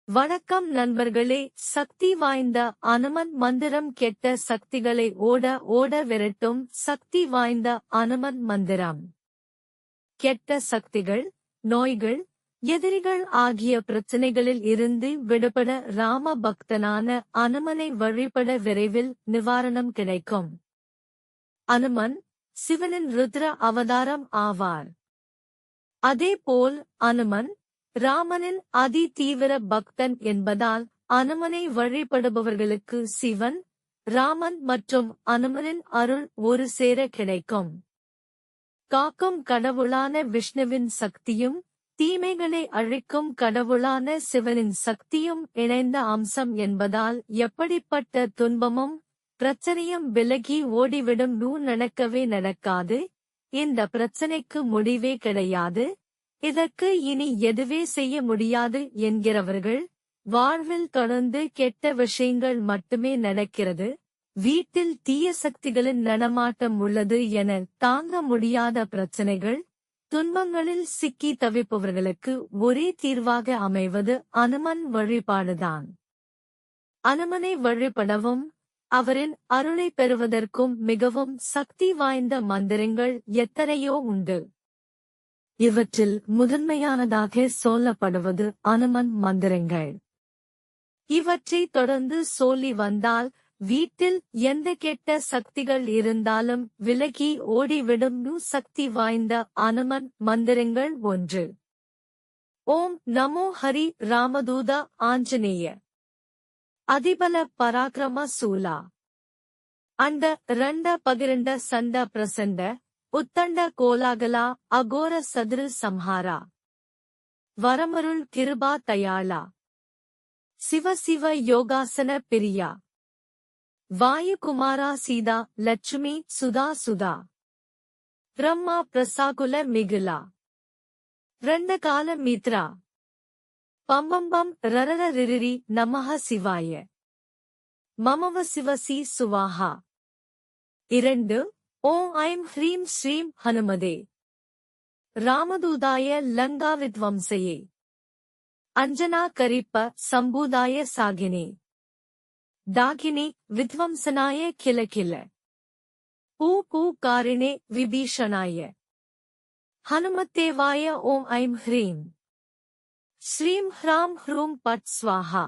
வணக்கம் நண்பர்களே. சக்தி வாய்ந்த அனுமன் மந்திரம். கெட்ட சக்திகளை ஓட விரட்டும் சக்தி வாய்ந்த அனுமன் மந்திரம். கெட்ட சக்திகள், நோய்கள், எதிரிகள் ஆகிய பிரச்சனைகளில் இருந்து விடுபட ராம பக்தனான அனுமனை வழிபட விரைவில் நிவாரணம் கிடைக்கும். அனுமன் சிவனின் ருத்ர அவதாரம் ஆவார். அதேபோல் அனுமன் ராமனின் அதி தீவிர பக்தன் என்பதால் அனுமனை வழிபடுபவர்களுக்கு சிவன், ராமன் மற்றும் அனுமனின் அருள் ஒரு சேர கிடைக்கும். காக்கும் கடவுளான விஷ்ணுவின் சக்தியும் தீமைகளை அழிக்கும் கடவுளான சிவனின் சக்தியும் இணைந்த அம்சம் என்பதால் எப்படிப்பட்ட துன்பமும் பிரச்சனையும் விலகி ஓடிவிடும். நடக்கவே நடக்காது, இந்த பிரச்சனைக்கு முடிவே கிடையாது, இதற்கு இனி எதுவே செய்ய முடியாது என்கிறவர்கள் வாழ்வில் தொடர்ந்து கெட்ட விஷயங்கள் மட்டுமே நடக்கிறது, வீட்டில் தீய சக்திகளின் நடமாட்டம் உள்ளது என தாங்க முடியாத பிரச்சனைகள், துன்பங்களில் சிக்கி தவிப்பவர்களுக்கு ஒரே தீர்வாக அமைவது அனுமன் வழிபாடுதான். அனுமனை வழிபடவும் அவரின் அருளை பெறுவதற்கும் மிகவும் சக்தி வாய்ந்த மந்திரங்கள் எத்தனையோ உண்டு. இவற்றில் முதன்மையானதாக சொல்லப்படுவது அனுமன் மந்திரங்கள். இவற்றை தொடர்ந்து சொல்லி வந்தால் வீட்டில் எந்த கெட்ட சக்திகள் இருந்தாலும் விலகி ஓடிவிடும். சக்தி வாய்ந்த அனுமன் மந்திரங்கள். 1. ஓம் நமோ ஹரி ராமதூத ஆஞ்சநேய அதிபல பராக்கிரம சூலா ಅಂಡ ರಂಡ ಪಗಿರಂಡ ಸಂಡ ಪ್ರಸಂಡ ಉತ್ತಂಡ ಕೋಲಾಗಲ ಅಘೋರ ಸದೃ ಸಂಹಾರ ವರಮರುಳ್ ಕಿರುಬಾ ತಯಾಳ ಶಿವ ಶಿವ ಯೋಗಾಸನ ಪಿರಿಯ ವಾಯುಕುಮಾರ ಸೀದಾ ಲಕ್ಷ್ಮೀ ಸುಧಾ ಸುಧಾ ಬ್ರಹ್ಮ ಪ್ರಸಾಕುಲ ಮಿಗಿಲ ರಂಡಕಾಲ ಮಿತ್ರ ಪಂಬಂಬಂ ರರರ ರಿರಿರಿ ನಮಃ ಶಿವಾಯ ಮಮವ ಶಿವಸಿ ಸುವಾಹ 2. ஓம் ஐம் ஹ்ரீம் ஸ்ரீம் ஹனுமதே ராமதூதாய லங்கா வித்வம்சயே அஞ்சனா கரிப்ப சம்பூதாய சாகினே ದಾಗಿನಿ ವಿಧ್ವಂಸನಾಯ ಕಿಲ ಕಿಲ ಪೂ ಕಾರಿಣೆ ವಿಭೀಷಣಾಯ ಹನುಮತ್ತೇವಾಯ ಓಂ ಐಂ ಹ್ರೀಂ ಶ್ರೀಂ ಹ್ರಾಂ ಹ್ರೂಂ ಪಟ್ ಸ್ವಾಹಾ